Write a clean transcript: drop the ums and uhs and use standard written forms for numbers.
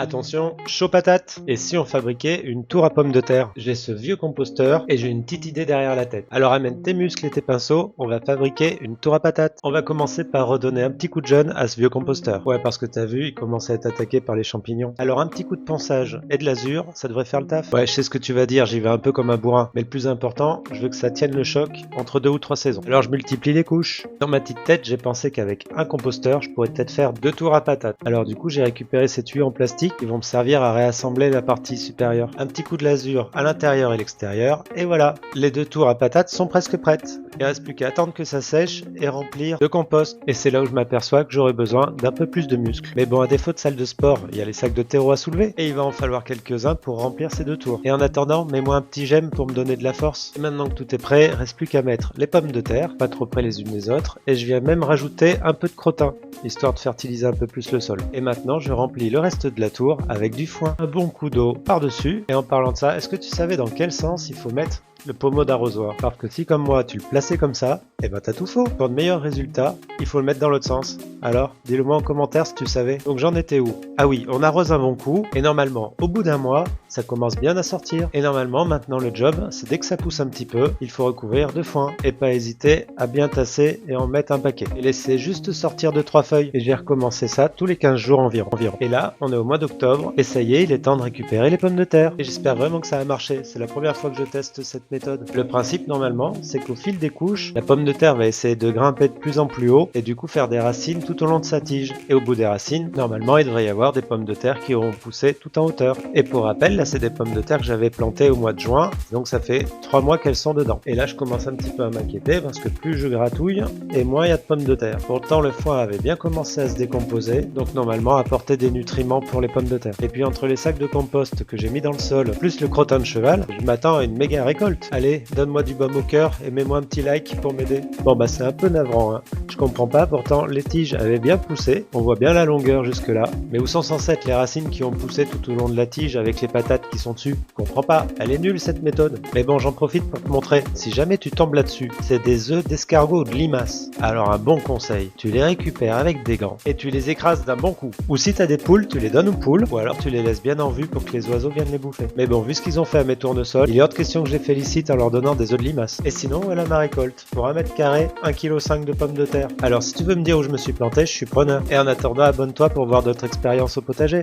Attention, chaud patate! Et si on fabriquait une tour à pommes de terre? J'ai ce vieux composteur et j'ai une petite idée derrière la tête. Alors amène tes muscles et tes pinceaux, on va fabriquer une tour à patates. On va commencer par redonner un petit coup de jeune à ce vieux composteur. Ouais, parce que t'as vu, il commence à être attaqué par les champignons. Alors un petit coup de ponçage et de l'azur, ça devrait faire le taf. Ouais, je sais ce que tu vas dire, j'y vais un peu comme un bourrin. Mais le plus important, je veux que ça tienne le choc entre 2 ou 3 saisons. Alors je multiplie les couches. Dans ma petite tête, j'ai pensé qu'avec un composteur, je pourrais peut-être faire 2 tours à patates. Alors du coup, j'ai récupéré ces tuyaux en plastique qui vont me servir à réassembler la partie supérieure. Un petit coup de l'azur à l'intérieur et l'extérieur, et voilà, les 2 tours à patates sont presque prêtes. Il reste plus qu'à attendre que ça sèche et remplir de compost. Et c'est là où je m'aperçois que j'aurai besoin d'un peu plus de muscles. Mais bon, à défaut de salle de sport, il y a les sacs de terreau à soulever, et il va en falloir quelques-uns pour remplir ces 2 tours. Et en attendant, mets-moi un petit j'aime pour me donner de la force. Et maintenant que tout est prêt, reste plus qu'à mettre les pommes de terre, pas trop près les unes des autres, et je viens même rajouter un peu de crottin, histoire de fertiliser un peu plus le sol. Et maintenant, je remplis le reste de la tour avec du foin. Un bon coup d'eau par-dessus. Et en parlant de ça, est-ce que tu savais dans quel sens il faut mettre le pommeau d'arrosoir? Parce que si comme moi tu le plaçais comme ça, et ben t'as tout faux. Pour de meilleurs résultats, il faut le mettre dans l'autre sens. Alors, dis-le moi en commentaire si tu savais. Donc j'en étais où? Ah oui, on arrose un bon coup, et normalement, au bout d'un mois, ça commence bien à sortir. Et normalement, maintenant le job, c'est dès que ça pousse un petit peu, il faut recouvrir de foin. Et pas hésiter à bien tasser et en mettre un paquet. Et laisser juste sortir 2-3 feuilles. Et j'ai recommencé ça tous les 15 jours environ. Et là, on est au mois d'octobre, et ça y est, il est temps de récupérer les pommes de terre. Et j'espère vraiment que ça a marché. C'est la première fois que je teste cette méthode. Le principe normalement, c'est qu'au fil des couches, la pomme de terre va essayer de grimper de plus en plus haut et du coup faire des racines tout au long de sa tige. Et au bout des racines, normalement, il devrait y avoir des pommes de terre qui auront poussé tout en hauteur. Et pour rappel, là c'est des pommes de terre que j'avais plantées au mois de juin, donc ça fait 3 mois qu'elles sont dedans. Et là je commence un petit peu à m'inquiéter parce que plus je gratouille et moins il y a de pommes de terre. Pourtant le foin avait bien commencé à se décomposer, donc normalement apporter des nutriments pour les pommes de terre. Et puis entre les sacs de compost que j'ai mis dans le sol, plus le crottin de cheval, je m'attends à une méga récolte. Allez, donne-moi du baume au cœur et mets-moi un petit like pour m'aider. Bon bah c'est un peu navrant, hein. Je comprends pas, pourtant les tiges avaient bien poussé, on voit bien la longueur jusque là, mais où sont censées être les racines qui ont poussé tout au long de la tige avec les patates qui sont dessus? Je comprends pas, elle est nulle cette méthode. Mais bon, j'en profite pour te montrer, si jamais tu tombes là-dessus, c'est des œufs d'escargot ou de limaces. Alors un bon conseil, tu les récupères avec des gants et tu les écrases d'un bon coup. Ou si t'as des poules, tu les donnes aux poules, ou alors tu les laisses bien en vue pour que les oiseaux viennent les bouffer. Mais bon, vu ce qu'ils ont fait à mes tournesols, il est hors de question que je les félicite en leur donnant des œufs de limaces. Et sinon, voilà ma récolte. Pour 1 mètre carré, 1,5 kg de pommes de terre. Alors si tu veux me dire où je me suis planté, je suis preneur. Et en attendant, abonne-toi pour voir d'autres expériences au potager.